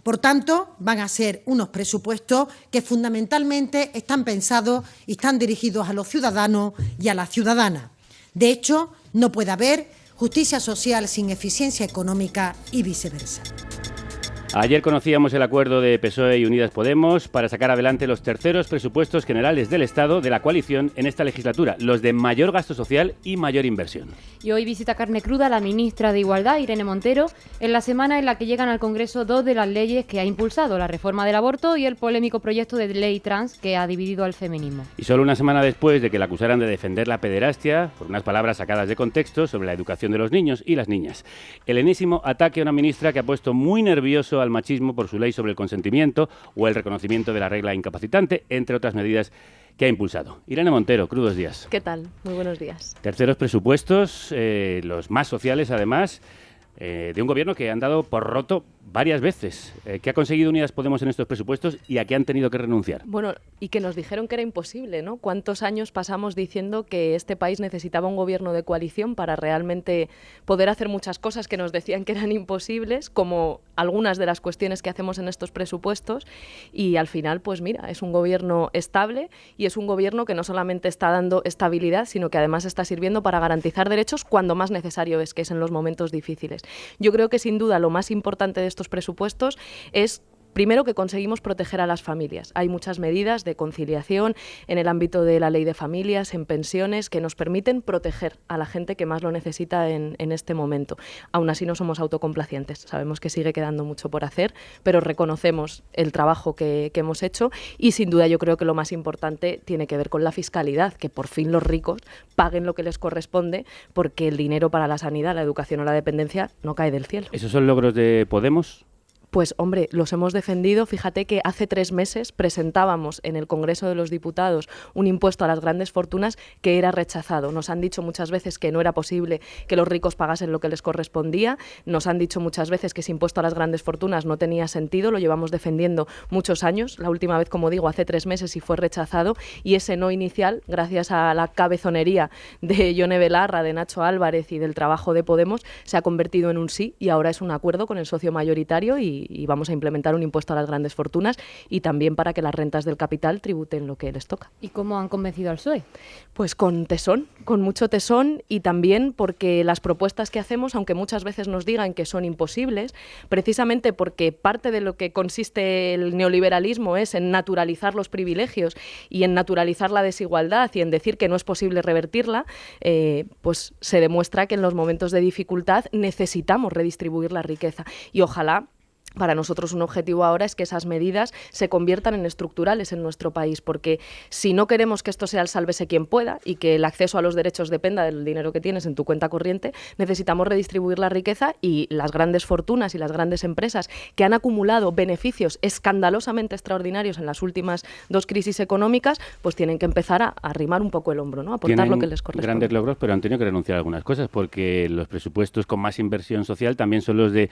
Por tanto, van a ser unos presupuestos que fundamentalmente están pensados y están dirigidos a los ciudadanos y a las ciudadanas. De hecho, no puede haber justicia social sin eficiencia económica y viceversa. Ayer conocíamos el acuerdo de PSOE y Unidas Podemos para sacar adelante los terceros presupuestos generales del Estado de la coalición en esta legislatura, los de mayor gasto social y mayor inversión. Y hoy visita Carne Cruda la ministra de Igualdad, Irene Montero, en la semana en la que llegan al Congreso dos de las leyes que ha impulsado, la reforma del aborto y el polémico proyecto de ley trans que ha dividido al feminismo. Y solo una semana después de que la acusaran de defender la pederastia, por unas palabras sacadas de contexto sobre la educación de los niños y las niñas. El enésimo ataque a una ministra que ha puesto muy nervioso al machismo por su ley sobre el consentimiento o el reconocimiento de la regla incapacitante, entre otras medidas que ha impulsado. Irene Montero, crudos días. ¿Qué tal? Muy buenos días. Terceros presupuestos, los más sociales además, de un gobierno que han dado por roto varias veces. ¿Qué ha conseguido Unidas Podemos en estos presupuestos y a qué han tenido que renunciar? Bueno, y que nos dijeron que era imposible, ¿no? ¿Cuántos años pasamos diciendo que este país necesitaba un gobierno de coalición para realmente poder hacer muchas cosas que nos decían que eran imposibles, como algunas de las cuestiones que hacemos en estos presupuestos? Y al final, pues mira, es un gobierno estable y es un gobierno que no solamente está dando estabilidad, sino que además está sirviendo para garantizar derechos cuando más necesario es, que es en los momentos difíciles. Yo creo que sin duda lo más importante de estos presupuestos es, primero, que conseguimos proteger a las familias. Hay muchas medidas de conciliación en el ámbito de la ley de familias, en pensiones, que nos permiten proteger a la gente que más lo necesita en este momento. Aún así no somos autocomplacientes. Sabemos que sigue quedando mucho por hacer, pero reconocemos el trabajo que hemos hecho y sin duda yo creo que lo más importante tiene que ver con la fiscalidad, que por fin los ricos paguen lo que les corresponde, porque el dinero para la sanidad, la educación o la dependencia no cae del cielo. ¿Esos son logros de Podemos? Pues hombre, los hemos defendido. Fíjate que hace 3 meses presentábamos en el Congreso de los Diputados un impuesto a las grandes fortunas que era rechazado. Nos han dicho muchas veces que no era posible que los ricos pagasen lo que les correspondía. Nos han dicho muchas veces que ese impuesto a las grandes fortunas no tenía sentido. Lo llevamos defendiendo muchos años. La última vez, como digo, hace 3 meses y fue rechazado. Y ese no inicial, gracias a la cabezonería de Yone Belarra, de Nacho Álvarez y del trabajo de Podemos, se ha convertido en un sí y ahora es un acuerdo con el socio mayoritario y vamos a implementar un impuesto a las grandes fortunas y también para que las rentas del capital tributen lo que les toca. ¿Y cómo han convencido al PSOE? Pues con tesón, con mucho tesón, y también porque las propuestas que hacemos, aunque muchas veces nos digan que son imposibles, precisamente porque parte de lo que consiste el neoliberalismo es en naturalizar los privilegios y en naturalizar la desigualdad y en decir que no es posible revertirla, pues se demuestra que en los momentos de dificultad necesitamos redistribuir la riqueza y ojalá. Para nosotros un objetivo ahora es que esas medidas se conviertan en estructurales en nuestro país, porque si no queremos que esto sea el sálvese quien pueda y que el acceso a los derechos dependa del dinero que tienes en tu cuenta corriente, necesitamos redistribuir la riqueza y las grandes fortunas y las grandes empresas que han acumulado beneficios escandalosamente extraordinarios en las últimas 2 crisis económicas, pues tienen que empezar a arrimar un poco el hombro, ¿no? A aportar lo que les corresponde. Grandes logros, pero han tenido que renunciar a algunas cosas, porque los presupuestos con más inversión social también son los de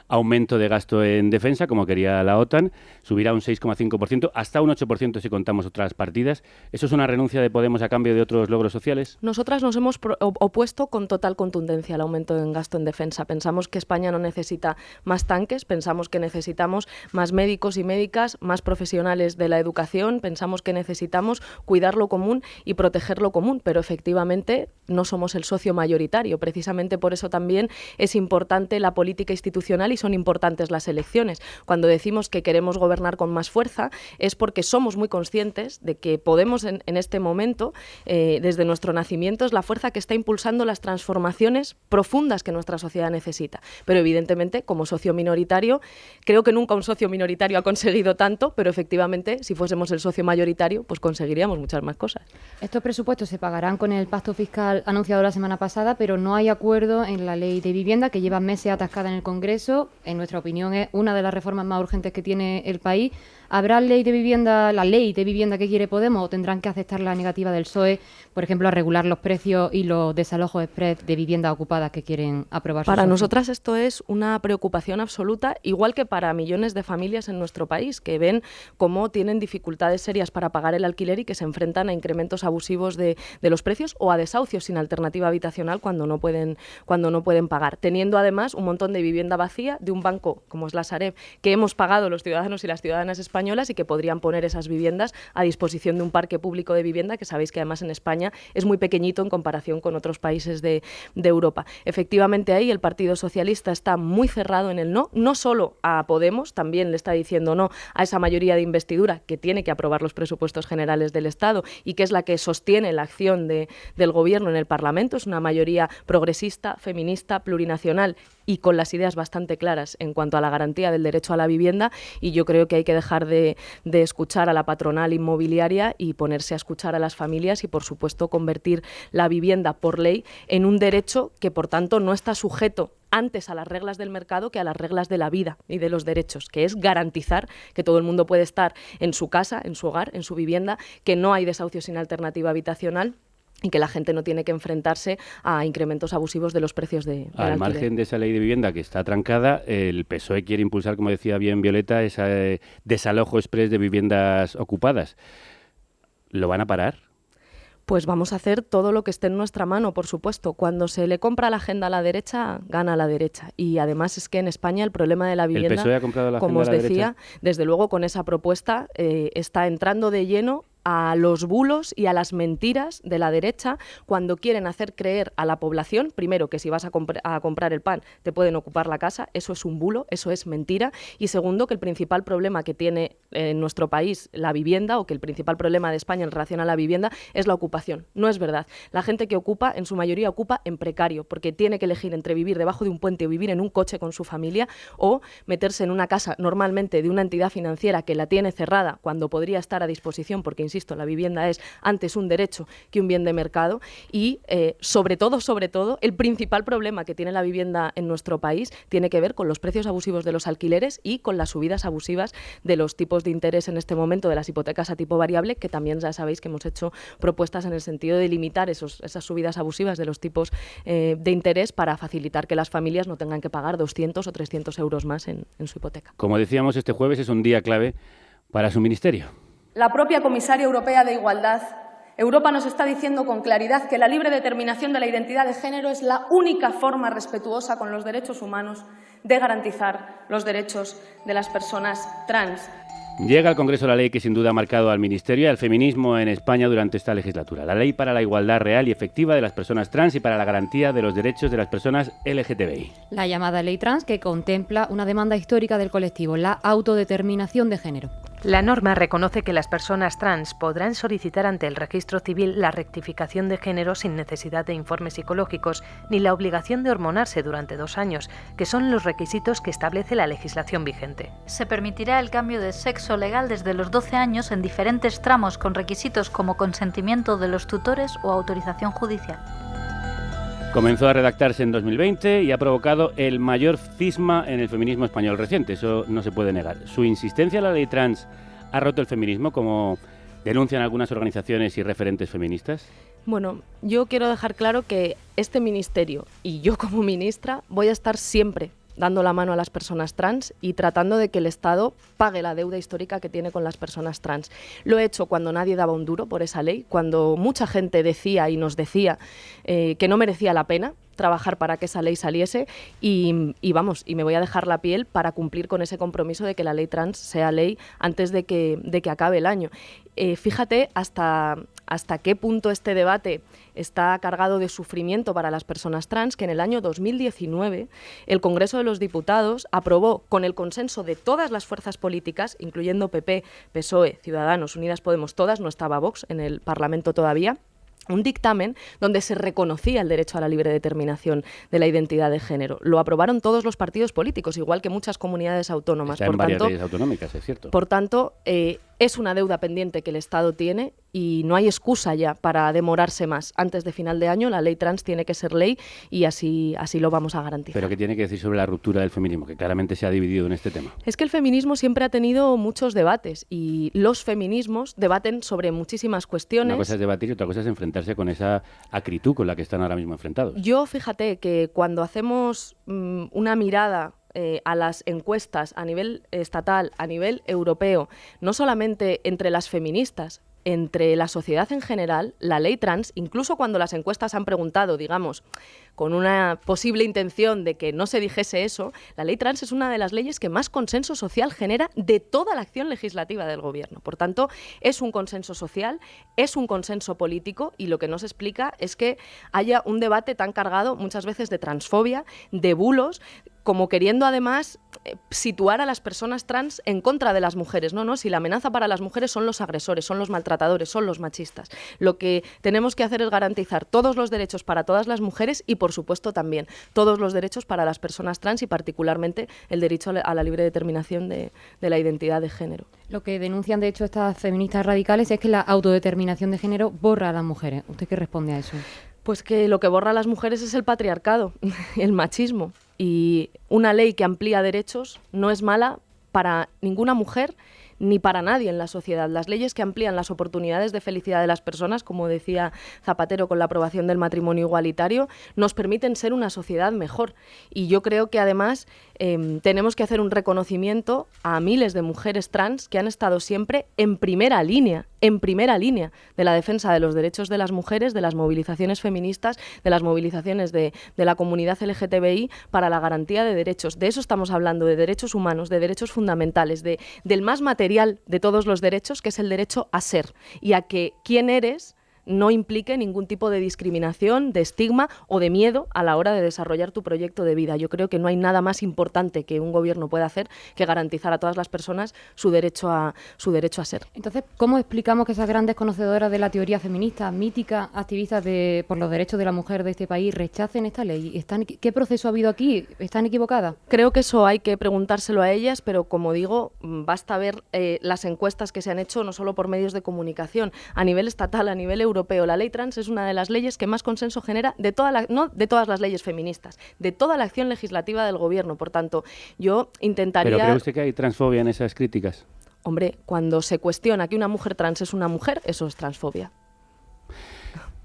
aumento de gasto en defensa, como quería la OTAN, subirá un 6,5%, hasta un 8% si contamos otras partidas. ¿Eso es una renuncia de Podemos a cambio de otros logros sociales? Nosotras nos hemos opuesto con total contundencia al aumento en gasto en defensa. Pensamos que España no necesita más tanques, pensamos que necesitamos más médicos y médicas, más profesionales de la educación, pensamos que necesitamos cuidar lo común y proteger lo común, pero efectivamente no somos el socio mayoritario. Precisamente por eso también es importante la política institucional y son importantes las elecciones. Cuando decimos que queremos gobernar con más fuerza es porque somos muy conscientes de que Podemos en este momento, desde nuestro nacimiento, es la fuerza que está impulsando las transformaciones profundas que nuestra sociedad necesita. Pero evidentemente, como socio minoritario, creo que nunca un socio minoritario ha conseguido tanto, pero efectivamente, si fuésemos el socio mayoritario, pues conseguiríamos muchas más cosas. Estos presupuestos se pagarán con el pacto fiscal anunciado la semana pasada, pero no hay acuerdo en la ley de vivienda, que lleva meses atascada en el Congreso. En nuestra opinión es una de las reformas más urgentes que tiene el país. ¿Habrá la ley de vivienda que quiere Podemos o tendrán que aceptar la negativa del PSOE, por ejemplo, a regular los precios y los desalojos express de viviendas ocupadas que quieren aprobar? Para nosotras esto es una preocupación absoluta, igual que para millones de familias en nuestro país que ven cómo tienen dificultades serias para pagar el alquiler y que se enfrentan a incrementos abusivos de los precios o a desahucios sin alternativa habitacional cuando no pueden pagar, teniendo además un montón de vivienda vacía garantía de un banco como es la Sareb, que hemos pagado los ciudadanos y las ciudadanas españolas y que podrían poner esas viviendas a disposición de un parque público de vivienda, que sabéis que además en España es muy pequeñito en comparación con otros países de Europa. Efectivamente, ahí el Partido Socialista está muy cerrado en el no solo a Podemos, también le está diciendo no a esa mayoría de investidura que tiene que aprobar los presupuestos generales del Estado y que es la que sostiene la acción del Gobierno en el Parlamento. Es una mayoría progresista, feminista, plurinacional y con las ideas bastante claras en cuanto a la garantía del derecho a la vivienda, y yo creo que hay que dejar de escuchar a la patronal inmobiliaria y ponerse a escuchar a las familias y, por supuesto, convertir la vivienda por ley en un derecho que, por tanto, no está sujeto antes a las reglas del mercado que a las reglas de la vida y de los derechos, que es garantizar que todo el mundo puede estar en su casa, en su hogar, en su vivienda, que no hay desahucio sin alternativa habitacional y que la gente no tiene que enfrentarse a incrementos abusivos de los precios del alquiler. Al margen de esa ley de vivienda que está trancada, el PSOE quiere impulsar, como decía bien Violeta, ese desalojo exprés de viviendas ocupadas. ¿Lo van a parar? Pues vamos a hacer todo lo que esté en nuestra mano, por supuesto. Cuando se le compra la agenda a la derecha, gana la derecha. Y además es que en España el problema de la vivienda, ¿El PSOE ha comprado la como os agenda a la decía, derecha? desde luego con esa propuesta está entrando de lleno a los bulos y a las mentiras de la derecha cuando quieren hacer creer a la población, primero, que si vas a comprar el pan te pueden ocupar la casa. Eso es un bulo, eso es mentira. Y segundo, que el principal problema que tiene en nuestro país la vivienda, o que el principal problema de España en relación a la vivienda, es la ocupación. No es verdad. La gente que ocupa, en su mayoría ocupa en precario, porque tiene que elegir entre vivir debajo de un puente o vivir en un coche con su familia, o meterse en una casa normalmente de una entidad financiera que la tiene cerrada cuando podría estar a disposición, porque insisto, la vivienda es antes un derecho que un bien de mercado. Y sobre todo, el principal problema que tiene la vivienda en nuestro país tiene que ver con los precios abusivos de los alquileres y con las subidas abusivas de los tipos de interés en este momento de las hipotecas a tipo variable, que también ya sabéis que hemos hecho propuestas en el sentido de limitar esas subidas abusivas de los tipos de interés para facilitar que las familias no tengan que pagar 200 o 300 euros más en su hipoteca. Como decíamos, este jueves es un día clave para su ministerio. La propia comisaria europea de Igualdad, Europa nos está diciendo con claridad que la libre determinación de la identidad de género es la única forma respetuosa con los derechos humanos de garantizar los derechos de las personas trans. Llega al Congreso la ley que sin duda ha marcado al Ministerio y al feminismo en España durante esta legislatura. La Ley para la Igualdad Real y Efectiva de las Personas Trans y para la Garantía de los Derechos de las Personas LGTBI. La llamada Ley Trans, que contempla una demanda histórica del colectivo, la autodeterminación de género. La norma reconoce que las personas trans podrán solicitar ante el Registro Civil la rectificación de género sin necesidad de informes psicológicos ni la obligación de hormonarse durante 2 años, que son los requisitos que establece la legislación vigente. Se permitirá el cambio de sexo legal desde los 12 años en diferentes tramos con requisitos como consentimiento de los tutores o autorización judicial. Comenzó a redactarse en 2020 y ha provocado el mayor cisma en el feminismo español reciente, eso no se puede negar. Su insistencia a la ley trans ha roto el feminismo, como denuncian algunas organizaciones y referentes feministas. Bueno, yo quiero dejar claro que este ministerio y yo como ministra voy a estar siempre dando la mano a las personas trans y tratando de que el Estado pague la deuda histórica que tiene con las personas trans. Lo he hecho cuando nadie daba un duro por esa ley, cuando mucha gente decía y nos decía que no merecía la pena trabajar para que esa ley saliese y me voy a dejar la piel para cumplir con ese compromiso de que la ley trans sea ley antes de que acabe el año. Fíjate hasta qué punto este debate está cargado de sufrimiento para las personas trans, que en el año 2019 el Congreso de los Diputados aprobó, con el consenso de todas las fuerzas políticas, incluyendo PP, PSOE, Ciudadanos, Unidas Podemos, todas, no estaba Vox en el Parlamento todavía, un dictamen donde se reconocía el derecho a la libre determinación de la identidad de género. Lo aprobaron todos los partidos políticos, igual que muchas comunidades autónomas. Está en varias leyes autonómicas, es cierto. Por tanto, es una deuda pendiente que el Estado tiene y no hay excusa ya para demorarse más. Antes de final de año la ley trans tiene que ser ley y así lo vamos a garantizar. ¿Pero qué tiene que decir sobre la ruptura del feminismo, que claramente se ha dividido en este tema? Es que el feminismo siempre ha tenido muchos debates y los feminismos debaten sobre muchísimas cuestiones. Una cosa es debatir y otra cosa es enfrentarse con esa acritud con la que están ahora mismo enfrentados. Yo, fíjate que cuando hacemos una mirada a las encuestas a nivel estatal, a nivel europeo, no solamente entre las feministas, entre la sociedad en general, la ley trans, incluso cuando las encuestas han preguntado, digamos, con una posible intención de que no se dijese eso, la ley trans es una de las leyes que más consenso social genera de toda la acción legislativa del Gobierno. Por tanto, es un consenso social, es un consenso político, y lo que no se explica es que haya un debate tan cargado muchas veces de transfobia, de bulos, como queriendo además situar a las personas trans en contra de las mujeres. No, si la amenaza para las mujeres son los agresores, son los maltratadores, son los machistas. Lo que tenemos que hacer es garantizar todos los derechos para todas las mujeres y, por supuesto, también todos los derechos para las personas trans y, particularmente, el derecho a la libre determinación de la identidad de género. Lo que denuncian, de hecho, estas feministas radicales es que la autodeterminación de género borra a las mujeres. ¿Usted qué responde a eso? Pues que lo que borra a las mujeres es el patriarcado, el machismo. Y una ley que amplía derechos no es mala para ninguna mujer ni para nadie en la sociedad. Las leyes que amplían las oportunidades de felicidad de las personas, como decía Zapatero con la aprobación del matrimonio igualitario, nos permiten ser una sociedad mejor. Y yo creo que además tenemos que hacer un reconocimiento a miles de mujeres trans que han estado siempre en primera línea de la defensa de los derechos de las mujeres, de las movilizaciones feministas, de las movilizaciones de la comunidad LGTBI para la garantía de derechos. De eso estamos hablando, de derechos humanos, de derechos fundamentales, del más material de todos los derechos, que es el derecho a ser y a que quién eres no implique ningún tipo de discriminación, de estigma o de miedo a la hora de desarrollar tu proyecto de vida. Yo creo que no hay nada más importante que un gobierno pueda hacer que garantizar a todas las personas su derecho a ser. Entonces, ¿cómo explicamos que esas grandes conocedoras de la teoría feminista, míticas activistas por los derechos de la mujer de este país, rechacen esta ley? ¿Qué proceso ha habido aquí? ¿Están equivocadas? Creo que eso hay que preguntárselo a ellas, pero como digo, basta ver las encuestas que se han hecho no solo por medios de comunicación, a nivel estatal, a nivel europeo. La ley trans es una de las leyes que más consenso genera no de todas las leyes feministas, de toda la acción legislativa del Gobierno. Por tanto, yo intentaría... ¿Pero cree usted que hay transfobia en esas críticas? Hombre, cuando se cuestiona que una mujer trans es una mujer, eso es transfobia.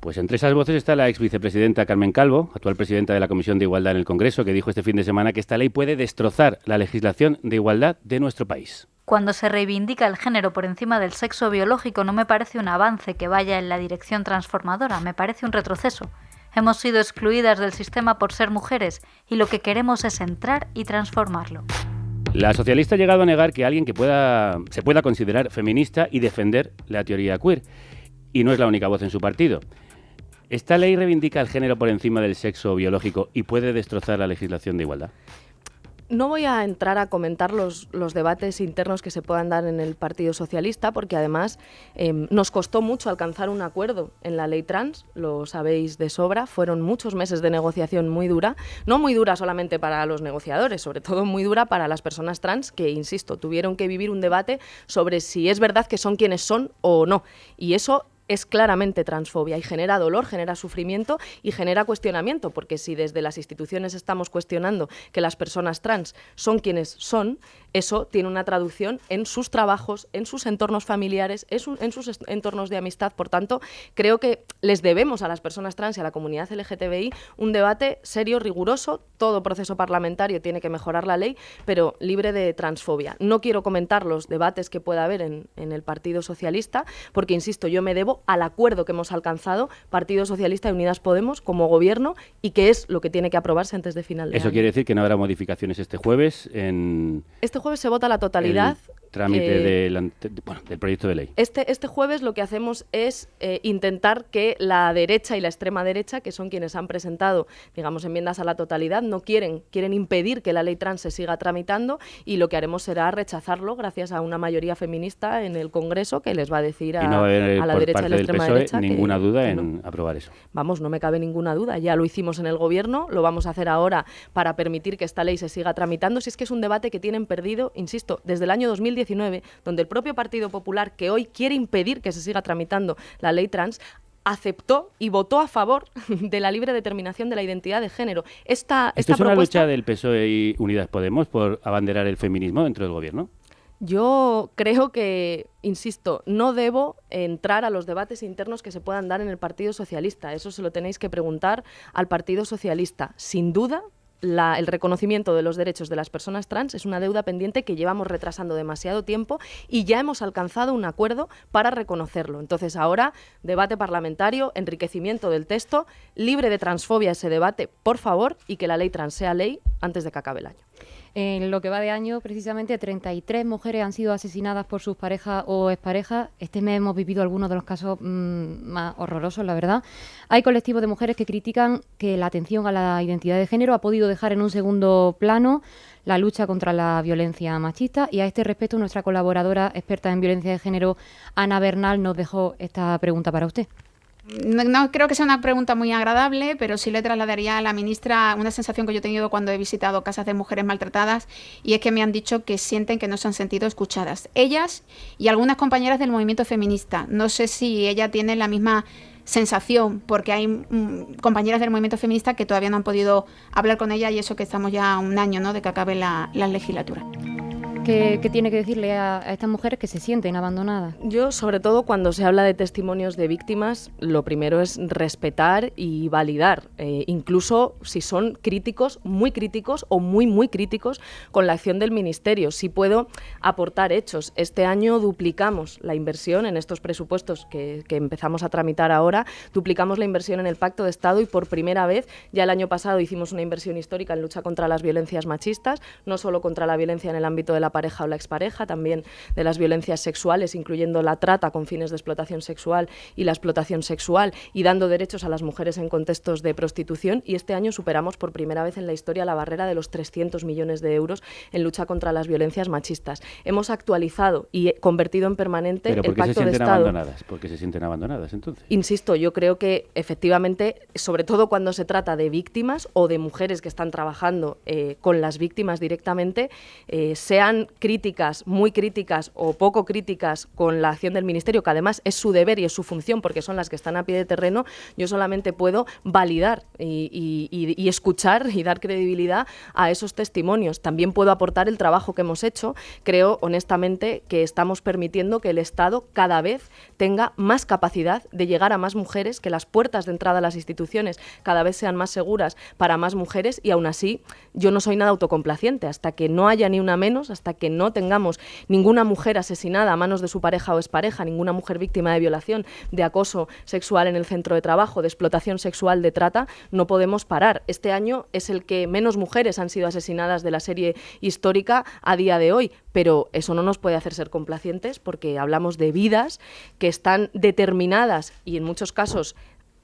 Pues entre esas voces está la ex vicepresidenta Carmen Calvo, actual presidenta de la Comisión de Igualdad en el Congreso, que dijo este fin de semana que esta ley puede destrozar la legislación de igualdad de nuestro país. Cuando se reivindica el género por encima del sexo biológico, no me parece un avance que vaya en la dirección transformadora, me parece un retroceso. Hemos sido excluidas del sistema por ser mujeres y lo que queremos es entrar y transformarlo. La socialista ha llegado a negar que alguien se pueda considerar feminista y defender la teoría queer. Y no es la única voz en su partido. ¿Esta ley reivindica el género por encima del sexo biológico y puede destrozar la legislación de igualdad? No voy a entrar a comentar los debates internos que se puedan dar en el Partido Socialista, porque además nos costó mucho alcanzar un acuerdo en la ley trans, lo sabéis de sobra, fueron muchos meses de negociación muy dura, no muy dura solamente para los negociadores, sobre todo muy dura para las personas trans que, insisto, tuvieron que vivir un debate sobre si es verdad que son quienes son o no, y eso es claramente transfobia y genera dolor, genera sufrimiento y genera cuestionamiento, porque si desde las instituciones estamos cuestionando que las personas trans son quienes son, eso tiene una traducción en sus trabajos, en sus entornos familiares, en sus entornos de amistad. Por tanto, creo que les debemos a las personas trans y a la comunidad LGTBI un debate serio, riguroso. Todo proceso parlamentario tiene que mejorar la ley, pero libre de transfobia. No quiero comentar los debates que pueda haber en el Partido Socialista, porque, insisto, yo me debo al acuerdo que hemos alcanzado Partido Socialista y Unidas Podemos como gobierno y que es lo que tiene que aprobarse antes de final de año. ¿Eso quiere decir que no habrá modificaciones este jueves en... Este jueves se vota la totalidad. Trámite del proyecto de ley. Este jueves lo que hacemos es intentar que la derecha y la extrema derecha, que son quienes han presentado, digamos, enmiendas a la totalidad, no quieren impedir que la ley trans se siga tramitando, y lo que haremos será rechazarlo gracias a una mayoría feminista en el Congreso que les va a decir a la derecha y la extrema derecha ninguna duda en aprobar eso. Vamos, no me cabe ninguna duda. Ya lo hicimos en el Gobierno, lo vamos a hacer ahora para permitir que esta ley se siga tramitando. Si es que es un debate que tienen perdido, insisto, desde el año 2019, donde el propio Partido Popular, que hoy quiere impedir que se siga tramitando la ley trans, aceptó y votó a favor de la libre determinación de la identidad de género. ¿Esto es una lucha del PSOE y Unidas Podemos por abanderar el feminismo dentro del Gobierno? Yo creo que, insisto, no debo entrar a los debates internos que se puedan dar en el Partido Socialista. Eso se lo tenéis que preguntar al Partido Socialista. Sin duda, el reconocimiento de los derechos de las personas trans es una deuda pendiente que llevamos retrasando demasiado tiempo y ya hemos alcanzado un acuerdo para reconocerlo. Entonces ahora, debate parlamentario, enriquecimiento del texto, libre de transfobia ese debate, por favor, y que la ley trans sea ley antes de que acabe el año. En lo que va de año, precisamente, 33 mujeres han sido asesinadas por sus parejas o exparejas. Este mes hemos vivido algunos de los casos más horrorosos, la verdad. Hay colectivos de mujeres que critican que la atención a la identidad de género ha podido dejar en un segundo plano la lucha contra la violencia machista, y a este respecto nuestra colaboradora experta en violencia de género, Ana Bernal, nos dejó esta pregunta para usted. No creo que sea una pregunta muy agradable, pero sí le trasladaría a la ministra una sensación que yo he tenido cuando he visitado casas de mujeres maltratadas, y es que me han dicho que sienten que no se han sentido escuchadas. Ellas y algunas compañeras del movimiento feminista. No sé si ella tiene la misma sensación, porque hay compañeras del movimiento feminista que todavía no han podido hablar con ella, y eso que estamos ya a un año, ¿no?, de que acabe la legislatura. ¿Qué tiene que decirle a estas mujeres que se sienten abandonadas? Yo, sobre todo, cuando se habla de testimonios de víctimas, lo primero es respetar y validar, incluso si son críticos o muy críticos con la acción del Ministerio. Si puedo aportar hechos, este año duplicamos la inversión en estos presupuestos que empezamos a tramitar ahora, duplicamos la inversión en el Pacto de Estado, y por primera vez, ya el año pasado hicimos una inversión histórica en lucha contra las violencias machistas, no solo contra la violencia en el ámbito de la pareja o la expareja, también de las violencias sexuales, incluyendo la trata con fines de explotación sexual y la explotación sexual, y dando derechos a las mujeres en contextos de prostitución. Y este año superamos por primera vez en la historia la barrera de los 300 millones de euros en lucha contra las violencias machistas. Hemos actualizado y convertido en permanente el Pacto de Estado. ¿Por qué se sienten abandonadas entonces? Insisto, yo creo que efectivamente, sobre todo cuando se trata de víctimas o de mujeres que están trabajando con las víctimas directamente, sean críticas, muy críticas o poco críticas con la acción del Ministerio, que además es su deber y es su función porque son las que están a pie de terreno, yo solamente puedo validar y escuchar y dar credibilidad a esos testimonios. También puedo aportar el trabajo que hemos hecho. Creo, honestamente, que estamos permitiendo que el Estado cada vez tenga más capacidad de llegar a más mujeres, que las puertas de entrada a las instituciones cada vez sean más seguras para más mujeres, y aún así yo no soy nada autocomplaciente. Hasta que no haya ni una menos, hasta que no tengamos ninguna mujer asesinada a manos de su pareja o expareja, ninguna mujer víctima de violación, de acoso sexual en el centro de trabajo, de explotación sexual, de trata, no podemos parar. Este año es el que menos mujeres han sido asesinadas de la serie histórica a día de hoy, pero eso no nos puede hacer ser complacientes, porque hablamos de vidas que están determinadas y en muchos casos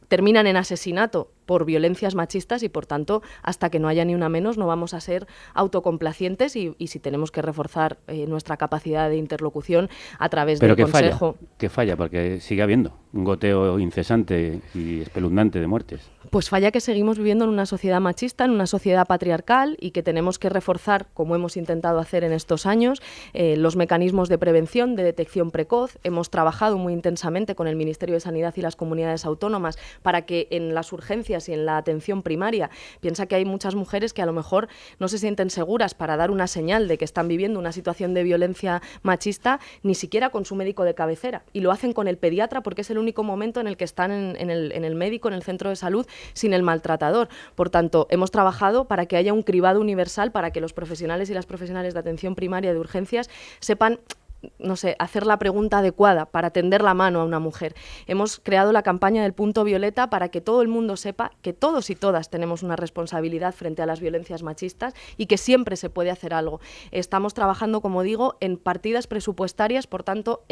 terminan en asesinato por violencias machistas, y por tanto, hasta que no haya ni una menos, no vamos a ser autocomplacientes, y si tenemos que reforzar nuestra capacidad de interlocución a través del Consejo. ¿Qué falla? Porque sigue habiendo un goteo incesante y espeluznante de muertes. Pues falla que seguimos viviendo en una sociedad machista, en una sociedad patriarcal, y que tenemos que reforzar, como hemos intentado hacer en estos años, los mecanismos de prevención, de detección precoz. Hemos trabajado muy intensamente con el Ministerio de Sanidad y las comunidades autónomas para que en las urgencias y en la atención primaria, piensa que hay muchas mujeres que a lo mejor no se sienten seguras para dar una señal de que están viviendo una situación de violencia machista, ni siquiera con su médico de cabecera, y lo hacen con el pediatra porque es el único momento en el que están en el médico, en el centro de salud, sin el maltratador. Por tanto, hemos trabajado para que haya un cribado universal, para que los profesionales y las profesionales de atención primaria de urgencias sepan, no sé, hacer la pregunta adecuada para tender la mano a una mujer. Hemos creado la campaña del punto violeta para que todo el mundo sepa que todos y todas tenemos una responsabilidad frente a las violencias machistas y que siempre se puede hacer algo. Estamos trabajando, como digo, en partidas presupuestarias, por tanto,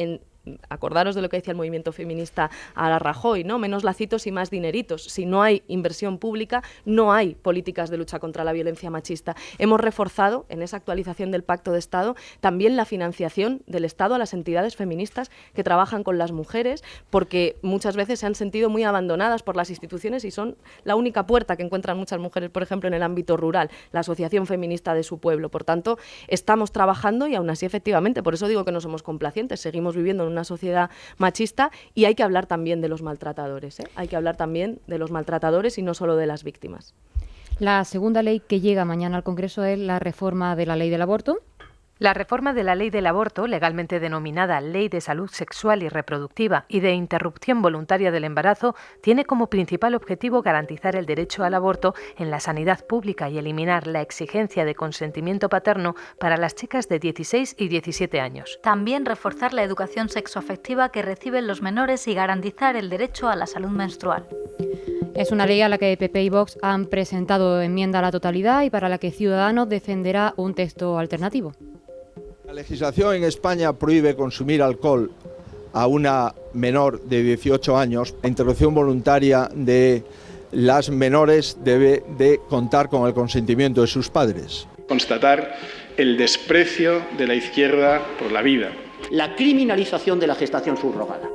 acordaros de lo que decía el movimiento feminista a la Rajoy, ¿no? Menos lacitos y más dineritos. Si no hay inversión pública, no hay políticas de lucha contra la violencia machista. Hemos reforzado en esa actualización del Pacto de Estado también la financiación del Estado a las entidades feministas que trabajan con las mujeres, porque muchas veces se han sentido muy abandonadas por las instituciones y son la única puerta que encuentran muchas mujeres, por ejemplo, en el ámbito rural, la asociación feminista de su pueblo. Por tanto, estamos trabajando, y aún así, efectivamente, por eso digo que no somos complacientes, seguimos viviendo en una sociedad machista, y hay que hablar también de los maltratadores, ¿eh? Hay que hablar también de los maltratadores y no solo de las víctimas. La segunda ley que llega mañana al Congreso es la reforma de la ley del aborto. La reforma de la Ley del Aborto, legalmente denominada Ley de Salud Sexual y Reproductiva y de Interrupción Voluntaria del Embarazo, tiene como principal objetivo garantizar el derecho al aborto en la sanidad pública y eliminar la exigencia de consentimiento paterno para las chicas de 16 y 17 años. También reforzar la educación sexoafectiva que reciben los menores y garantizar el derecho a la salud menstrual. Es una ley a la que PP y Vox han presentado enmienda a la totalidad y para la que Ciudadanos defenderá un texto alternativo. La legislación en España prohíbe consumir alcohol a una menor de 18 años. La interrupción voluntaria de las menores debe de contar con el consentimiento de sus padres. Constatar el desprecio de la izquierda por la vida. La criminalización de la gestación subrogada.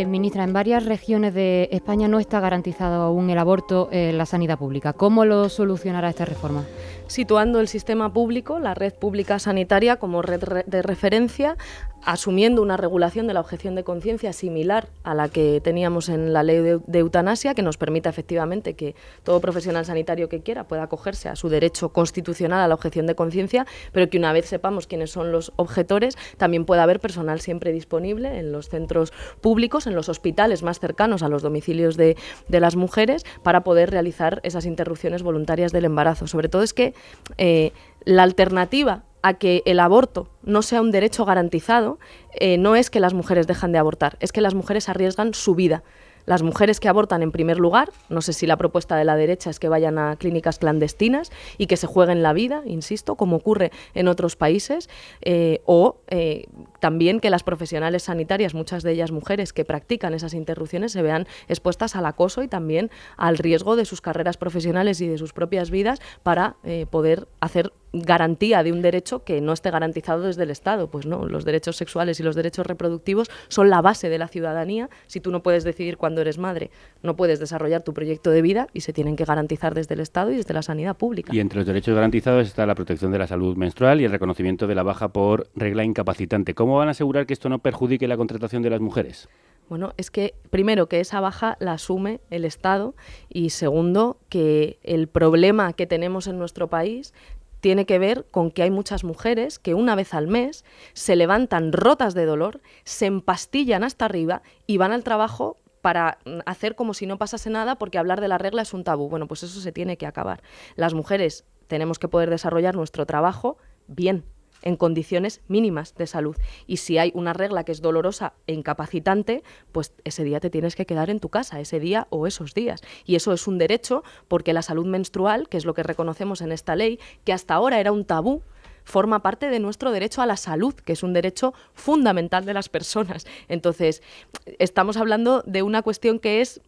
Ministra, en varias regiones de España no está garantizado aún el aborto en la sanidad pública. ¿Cómo lo solucionará esta reforma? Situando el sistema público, la red pública sanitaria, como red de referencia, asumiendo una regulación de la objeción de conciencia similar a la que teníamos en la ley de eutanasia, que nos permita efectivamente que todo profesional sanitario que quiera pueda acogerse a su derecho constitucional a la objeción de conciencia, pero que una vez sepamos quiénes son los objetores, también pueda haber personal siempre disponible en los centros públicos, en los hospitales más cercanos a los domicilios de las mujeres, para poder realizar esas interrupciones voluntarias del embarazo. Sobre todo es que la alternativa a que el aborto no sea un derecho garantizado no es que las mujeres dejan de abortar, es que las mujeres arriesgan su vida. Las mujeres que abortan, en primer lugar, no sé si la propuesta de la derecha es que vayan a clínicas clandestinas y que se jueguen la vida, insisto, como ocurre en otros países, o también que las profesionales sanitarias, muchas de ellas mujeres que practican esas interrupciones, se vean expuestas al acoso y también al riesgo de sus carreras profesionales y de sus propias vidas para poder hacer garantía de un derecho que no esté garantizado desde el Estado. Pues no, los derechos sexuales y los derechos reproductivos son la base de la ciudadanía. Si tú no puedes decidir cuando eres madre, no puedes desarrollar tu proyecto de vida y se tienen que garantizar desde el Estado y desde la sanidad pública. Y entre los derechos garantizados está la protección de la salud menstrual y el reconocimiento de la baja por regla incapacitante. ¿Cómo van a asegurar que esto no perjudique la contratación de las mujeres? Bueno, es que primero que esa baja la asume el Estado y segundo que el problema que tenemos en nuestro país tiene que ver con que hay muchas mujeres que una vez al mes se levantan rotas de dolor, se empastillan hasta arriba y van al trabajo para hacer como si no pasase nada porque hablar de la regla es un tabú. Bueno, pues eso se tiene que acabar. Las mujeres tenemos que poder desarrollar nuestro trabajo bien, en condiciones mínimas de salud. Y si hay una regla que es dolorosa e incapacitante, pues ese día te tienes que quedar en tu casa, ese día o esos días. Y eso es un derecho porque la salud menstrual, que es lo que reconocemos en esta ley, que hasta ahora era un tabú, forma parte de nuestro derecho a la salud, que es un derecho fundamental de las personas. Entonces, estamos hablando de una cuestión que es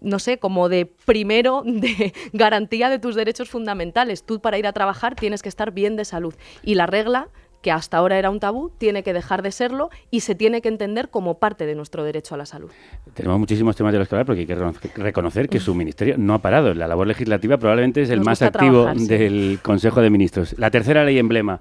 no sé, como de primero de garantía de tus derechos fundamentales. Tú para ir a trabajar tienes que estar bien de salud y la regla, que hasta ahora era un tabú, tiene que dejar de serlo y se tiene que entender como parte de nuestro derecho a la salud. Tenemos muchísimos temas de los que hablar porque hay que reconocer que su ministerio no ha parado. La labor legislativa probablemente es el más activo del Consejo de Ministros. La tercera ley emblema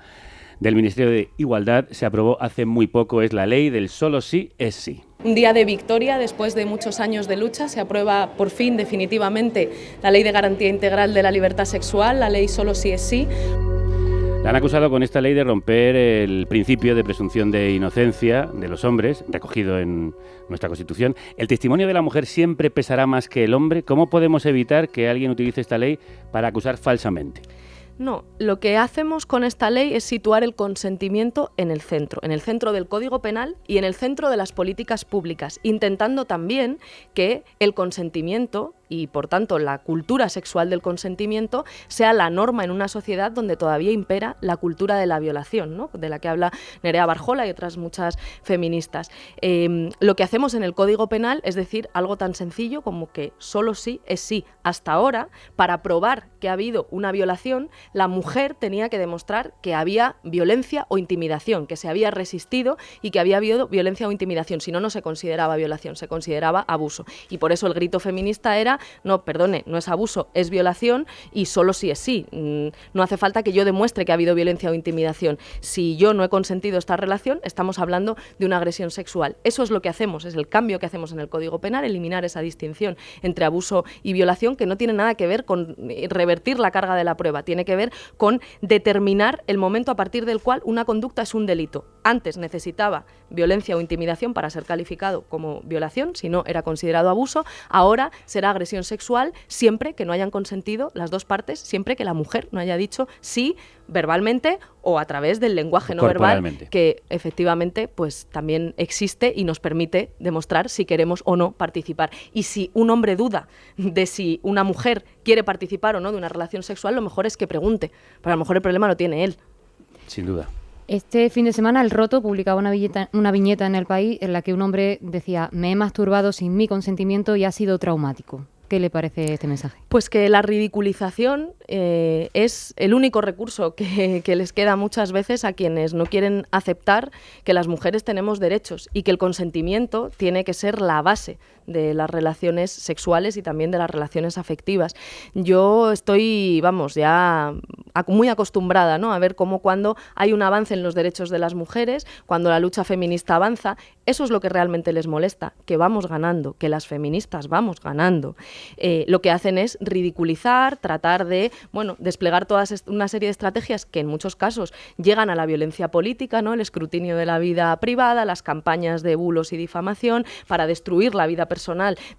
del Ministerio de Igualdad se aprobó hace muy poco, es la ley del solo sí es sí. Un día de victoria, después de muchos años de lucha, se aprueba por fin definitivamente la Ley de Garantía Integral de la Libertad Sexual, la ley solo sí es sí. La han acusado con esta ley de romper el principio de presunción de inocencia de los hombres, recogido en nuestra Constitución. ¿El testimonio de la mujer siempre pesará más que el hombre? ¿Cómo podemos evitar que alguien utilice esta ley para acusar falsamente? No, lo que hacemos con esta ley es situar el consentimiento en el centro del Código Penal y en el centro de las políticas públicas, intentando también que el consentimiento y, por tanto, la cultura sexual del consentimiento sea la norma en una sociedad donde todavía impera la cultura de la violación, ¿no?, de la que habla Nerea Barjola y otras muchas feministas. Lo que hacemos en el Código Penal es decir algo tan sencillo como que solo sí es sí. Hasta ahora, para probar que ha habido una violación, la mujer tenía que demostrar que había violencia o intimidación, que se había resistido y que había habido violencia o intimidación. Si no, no se consideraba violación, se consideraba abuso. Y por eso el grito feminista era diga, no, perdone, no es abuso, es violación y solo si es sí. No hace falta que yo demuestre que ha habido violencia o intimidación. Si yo no he consentido esta relación, estamos hablando de una agresión sexual. Eso es lo que hacemos, es el cambio que hacemos en el Código Penal, eliminar esa distinción entre abuso y violación, que no tiene nada que ver con revertir la carga de la prueba, tiene que ver con determinar el momento a partir del cual una conducta es un delito. Antes necesitaba violencia o intimidación para ser calificado como violación, si no era considerado abuso, ahora será agresión sexual siempre que no hayan consentido las dos partes, siempre que la mujer no haya dicho sí verbalmente o a través del lenguaje no verbal, que efectivamente pues también existe y nos permite demostrar si queremos o no participar. Y si un hombre duda de si una mujer quiere participar o no de una relación sexual, lo mejor es que pregunte, porque a lo mejor el problema lo tiene él. Sin duda. Este fin de semana El Roto publicaba una viñeta en El País en la que un hombre decía: me he masturbado sin mi consentimiento y ha sido traumático. ¿Qué le parece este mensaje? Pues que la ridiculización es el único recurso que les queda muchas veces a quienes no quieren aceptar que las mujeres tenemos derechos y que el consentimiento tiene que ser la base de las relaciones sexuales y también de las relaciones afectivas. Yo estoy, ya muy acostumbrada, ¿no?, a ver cómo cuando hay un avance en los derechos de las mujeres, cuando la lucha feminista avanza, eso es lo que realmente les molesta, que vamos ganando, que las feministas vamos ganando. Lo que hacen es ridiculizar, tratar de, desplegar una serie de estrategias que en muchos casos llegan a la violencia política, ¿no?, el escrutinio de la vida privada, las campañas de bulos y difamación para destruir la vida personal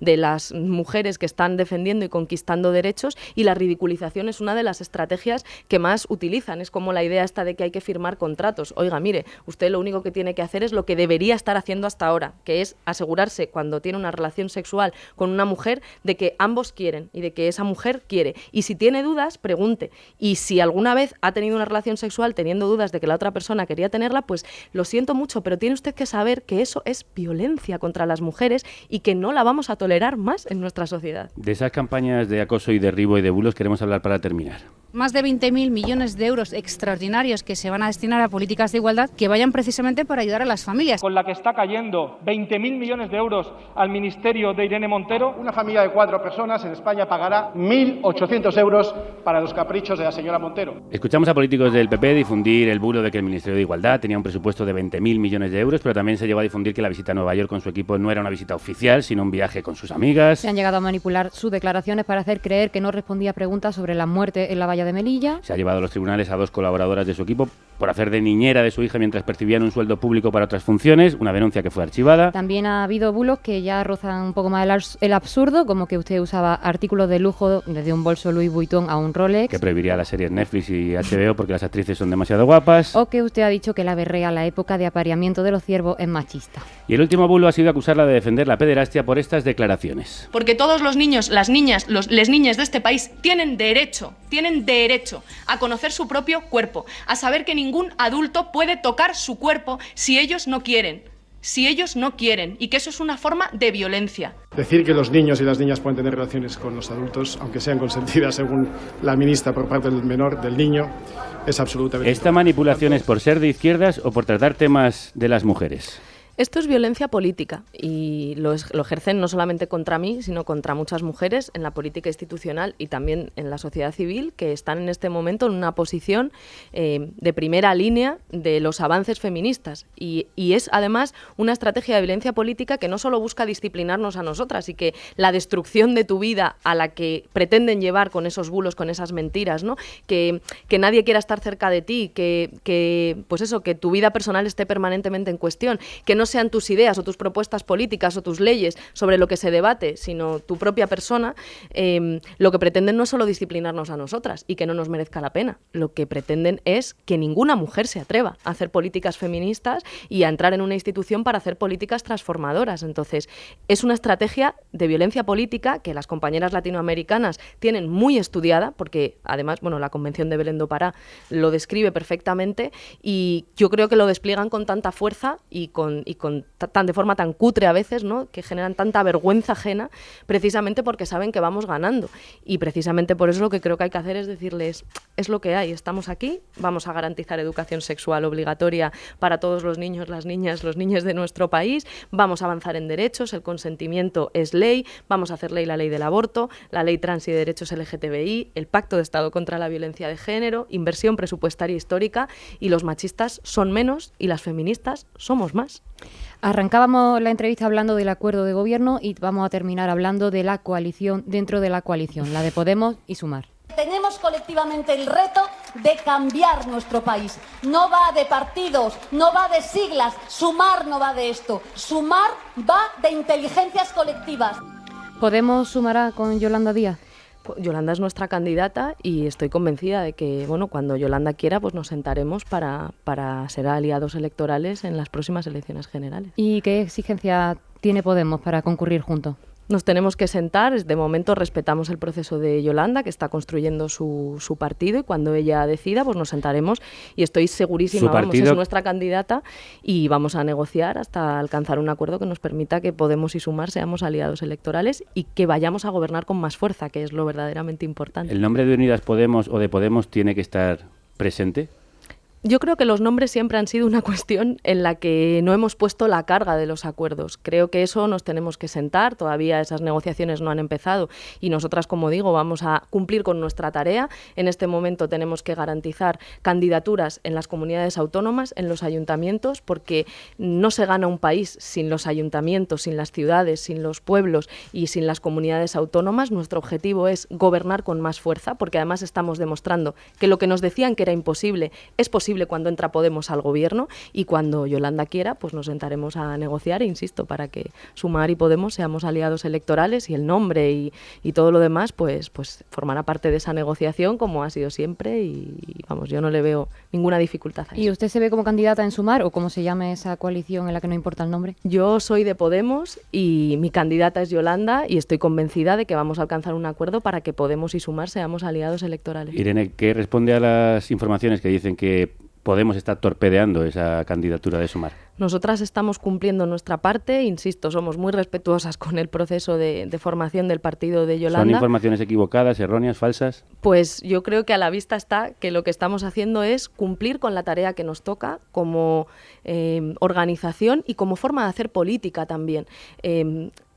de las mujeres que están defendiendo y conquistando derechos, y la ridiculización es una de las estrategias que más utilizan. Es como la idea esta de que hay que firmar contratos. Oiga, mire, usted lo único que tiene que hacer es lo que debería estar haciendo hasta ahora, que es asegurarse cuando tiene una relación sexual con una mujer de que ambos quieren y de que esa mujer quiere. Y si tiene dudas, pregunte. Y si alguna vez ha tenido una relación sexual teniendo dudas de que la otra persona quería tenerla, pues lo siento mucho, pero tiene usted que saber que eso es violencia contra las mujeres y que no la vamos a tolerar más en nuestra sociedad. De esas campañas de acoso y derribo y de bulos queremos hablar para terminar. Más de 20.000 millones de euros extraordinarios que se van a destinar a políticas de igualdad que vayan precisamente para ayudar a las familias. Con la que está cayendo 20.000 millones de euros al ministerio de Irene Montero, una familia de 4 personas en España pagará 1.800 euros para los caprichos de la señora Montero. Escuchamos a políticos del PP difundir el bulo de que el Ministerio de Igualdad tenía un presupuesto de 20.000 millones de euros, pero también se llegó a difundir que la visita a Nueva York con su equipo no era una visita oficial, sino un viaje con sus amigas. Se han llegado a manipular sus declaraciones para hacer creer que no respondía a preguntas sobre la muerte en la valla de Melilla. Se ha llevado a los tribunales a 2 colaboradoras de su equipo por hacer de niñera de su hija mientras percibían un sueldo público para otras funciones, una denuncia que fue archivada. También ha habido bulos que ya rozan un poco más el absurdo, como que usted usaba artículos de lujo desde un bolso Louis Vuitton a un Rolex. Que prohibiría las series Netflix y HBO porque las actrices son demasiado guapas. O que usted ha dicho que la berrea, la época de apareamiento de los ciervos, es machista. Y el último bulo ha sido acusarla de defender la pederastia por estas declaraciones. Porque todos los niños, las niñas, les niñas de este país tienen derecho a conocer su propio cuerpo, a saber que ningún adulto puede tocar su cuerpo si ellos no quieren. Y que eso es una forma de violencia. Decir que los niños y las niñas pueden tener relaciones con los adultos, aunque sean consentidas según la ministra por parte del menor, del niño, es absolutamente... ¿Esta manipulación es por ser de izquierdas o por tratar temas de las mujeres? Esto es violencia política y lo ejercen no solamente contra mí, sino contra muchas mujeres en la política institucional y también en la sociedad civil que están en este momento en una posición de primera línea de los avances feministas. Y es además una estrategia de violencia política que no solo busca disciplinarnos a nosotras y que la destrucción de tu vida a la que pretenden llevar con esos bulos, con esas mentiras, ¿no? Que nadie quiera estar cerca de ti, que tu vida personal esté permanentemente en cuestión, que no sean tus ideas o tus propuestas políticas o tus leyes sobre lo que se debate, sino tu propia persona, lo que pretenden no es solo disciplinarnos a nosotras y que no nos merezca la pena. Lo que pretenden es que ninguna mujer se atreva a hacer políticas feministas y a entrar en una institución para hacer políticas transformadoras. Entonces, es una estrategia de violencia política que las compañeras latinoamericanas tienen muy estudiada, porque además, la Convención de Belén do Pará lo describe perfectamente y yo creo que lo despliegan con tanta fuerza y con y de forma tan cutre a veces, ¿no? Que generan tanta vergüenza ajena, precisamente porque saben que vamos ganando. Y precisamente por eso lo que creo que hay que hacer es decirles, es lo que hay, estamos aquí, vamos a garantizar educación sexual obligatoria para todos los niños, las niñas, los niños de nuestro país, vamos a avanzar en derechos, el consentimiento es ley, vamos a hacer ley la ley del aborto, la ley trans y de derechos LGTBI, el Pacto de Estado contra la violencia de género, inversión presupuestaria histórica, y los machistas son menos y las feministas somos más. Arrancábamos la entrevista hablando del acuerdo de gobierno y vamos a terminar hablando de la coalición dentro de la coalición, la de Podemos y Sumar. Tenemos colectivamente el reto de cambiar nuestro país. No va de partidos, no va de siglas, Sumar no va de esto. Sumar va de inteligencias colectivas. ¿Podemos sumará con Yolanda Díaz? Yolanda es nuestra candidata y estoy convencida de que, bueno, cuando Yolanda quiera, pues nos sentaremos para ser aliados electorales en las próximas elecciones generales. ¿Y qué exigencia tiene Podemos para concurrir juntos? Nos tenemos que sentar, de momento respetamos el proceso de Yolanda, que está construyendo su partido, y cuando ella decida, pues nos sentaremos y estoy segurísima, vamos, es nuestra candidata y vamos a negociar hasta alcanzar un acuerdo que nos permita que Podemos y Sumar seamos aliados electorales y que vayamos a gobernar con más fuerza, que es lo verdaderamente importante. ¿El nombre de Unidas Podemos o de Podemos tiene que estar presente? Yo creo que los nombres siempre han sido una cuestión en la que no hemos puesto la carga de los acuerdos. Creo que eso nos tenemos que sentar, todavía esas negociaciones no han empezado y nosotras, como digo, vamos a cumplir con nuestra tarea. En este momento tenemos que garantizar candidaturas en las comunidades autónomas, en los ayuntamientos, porque no se gana un país sin los ayuntamientos, sin las ciudades, sin los pueblos y sin las comunidades autónomas. Nuestro objetivo es gobernar con más fuerza, porque además estamos demostrando que lo que nos decían que era imposible es posible cuando entra Podemos al gobierno, y cuando Yolanda quiera, pues nos sentaremos a negociar, e insisto, para que Sumar y Podemos seamos aliados electorales, y el nombre y todo lo demás pues formará parte de esa negociación, como ha sido siempre, y vamos, yo no le veo ninguna dificultad a eso. ¿Y usted se ve como candidata en Sumar o cómo se llame esa coalición en la que no importa el nombre? Yo soy de Podemos y mi candidata es Yolanda, y estoy convencida de que vamos a alcanzar un acuerdo para que Podemos y Sumar seamos aliados electorales. Irene, ¿qué responde a las informaciones que dicen que Podemos está torpedeando esa candidatura de Sumar? Nosotras estamos cumpliendo nuestra parte, insisto, somos muy respetuosas con el proceso de formación del partido de Yolanda. ¿Son informaciones equivocadas, erróneas, falsas? Pues yo creo que a la vista está que lo que estamos haciendo es cumplir con la tarea que nos toca como organización y como forma de hacer política también.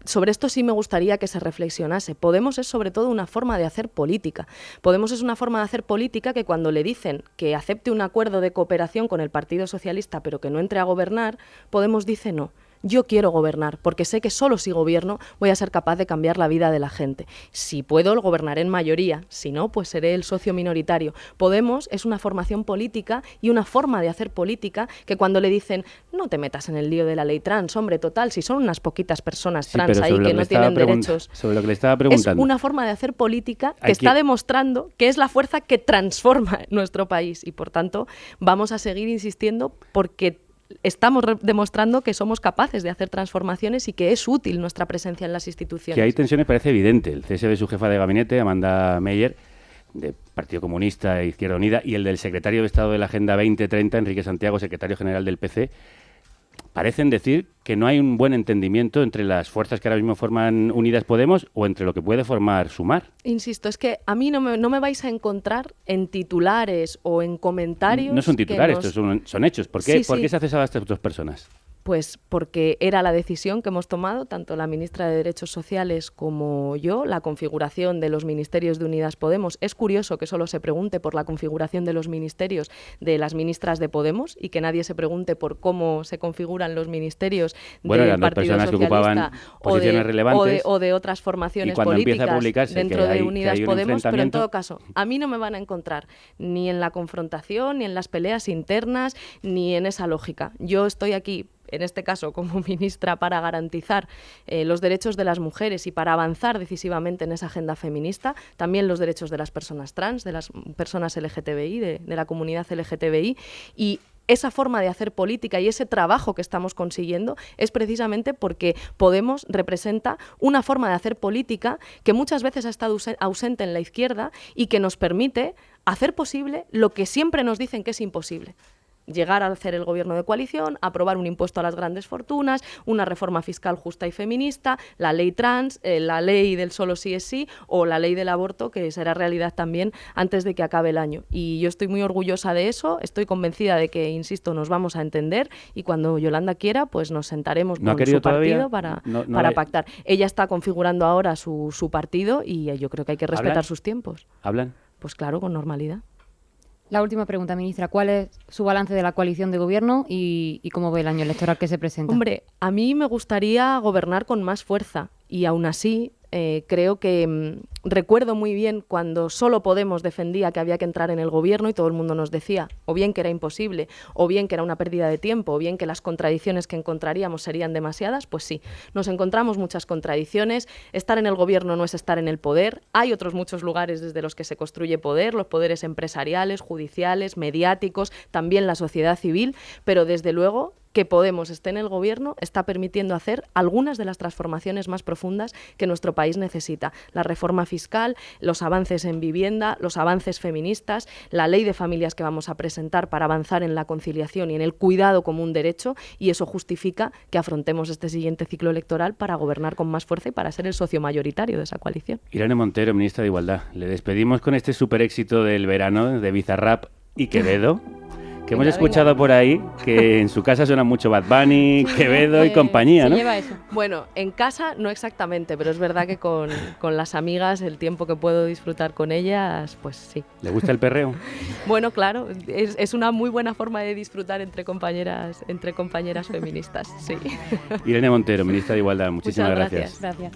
Sobre esto sí me gustaría que se reflexionase. Podemos es sobre todo una forma de hacer política. Podemos es una forma de hacer política que cuando le dicen que acepte un acuerdo de cooperación con el Partido Socialista pero que no entre a gobernar, Podemos dice no. Yo quiero gobernar, porque sé que solo si gobierno voy a ser capaz de cambiar la vida de la gente. Si puedo, gobernaré en mayoría. Si no, pues seré el socio minoritario. Podemos es una formación política y una forma de hacer política que cuando le dicen no te metas en el lío de la ley trans, hombre, total, si son unas poquitas personas trans ahí que no tienen derechos. Sobre lo que le estaba preguntando. Es una forma de hacer política que está demostrando que es la fuerza que transforma nuestro país y, por tanto, vamos a seguir insistiendo porque estamos demostrando que somos capaces de hacer transformaciones y que es útil nuestra presencia en las instituciones. Que hay tensiones parece evidente. El cese de su jefa de gabinete, Amanda Meyer, de Partido Comunista e Izquierda Unida, y el del secretario de Estado de la Agenda 2030, Enrique Santiago, secretario general del PC, parecen decir que no hay un buen entendimiento entre las fuerzas que ahora mismo forman Unidas Podemos o entre lo que puede formar Sumar. Insisto, es que a mí no me vais a encontrar en titulares o en comentarios. No son titulares, estos son hechos. ¿Por qué se ha cesado a estas dos personas? Pues porque era la decisión que hemos tomado, tanto la ministra de Derechos Sociales como yo, la configuración de los ministerios de Unidas Podemos. Es curioso que solo se pregunte por la configuración de los ministerios de las ministras de Podemos y que nadie se pregunte por cómo se configuran los ministerios del Partido Socialista, que ocupaban posiciones relevantes, o de otras formaciones políticas dentro de Unidas Podemos, pero en todo caso, a mí no me van a encontrar ni en la confrontación, ni en las peleas internas, ni en esa lógica. Yo estoy aquí, en este caso como ministra, para garantizar los derechos de las mujeres y para avanzar decisivamente en esa agenda feminista, también los derechos de las personas trans, de las personas LGTBI, de la comunidad LGTBI, y esa forma de hacer política y ese trabajo que estamos consiguiendo es precisamente porque Podemos representa una forma de hacer política que muchas veces ha estado ausente en la izquierda y que nos permite hacer posible lo que siempre nos dicen que es imposible. llegar a hacer el gobierno de coalición, aprobar un impuesto a las grandes fortunas, una reforma fiscal justa y feminista, la ley trans, la ley del solo sí es sí o la ley del aborto, que será realidad también antes de que acabe el año. Y yo estoy muy orgullosa de eso, estoy convencida de que, insisto, nos vamos a entender y cuando Yolanda quiera, pues nos sentaremos con su partido para pactar. Ella está configurando ahora su partido y yo creo que hay que respetar sus tiempos. ¿Hablan? Pues claro, con normalidad. La última pregunta, ministra. ¿Cuál es su balance de la coalición de gobierno y cómo ve el año electoral que se presenta? Hombre, a mí me gustaría gobernar con más fuerza y aún así creo que recuerdo muy bien cuando solo Podemos defendía que había que entrar en el gobierno y todo el mundo nos decía o bien que era imposible, o bien que era una pérdida de tiempo, o bien que las contradicciones que encontraríamos serían demasiadas. Pues sí, nos encontramos muchas contradicciones. Estar en el gobierno no es estar en el poder. Hay otros muchos lugares desde los que se construye poder, los poderes empresariales, judiciales, mediáticos, también la sociedad civil, pero desde luego que Podemos esté en el gobierno está permitiendo hacer algunas de las transformaciones más profundas que nuestro país necesita. La reforma fiscal, los avances en vivienda, los avances feministas, la ley de familias que vamos a presentar para avanzar en la conciliación y en el cuidado como un derecho, y eso justifica que afrontemos este siguiente ciclo electoral para gobernar con más fuerza y para ser el socio mayoritario de esa coalición. Irene Montero, ministra de Igualdad, le despedimos con este super éxito del verano de Bizarrap y Quevedo. Que hemos escuchado por ahí que en su casa suena mucho Bad Bunny, Quevedo y compañía, ¿no? Lleva eso. Bueno, en casa no exactamente, pero es verdad que con las amigas, el tiempo que puedo disfrutar con ellas, pues sí. ¿Le gusta el perreo? Bueno, claro, es una muy buena forma de disfrutar entre compañeras feministas, sí. Irene Montero, ministra de Igualdad, muchísimas gracias. Gracias.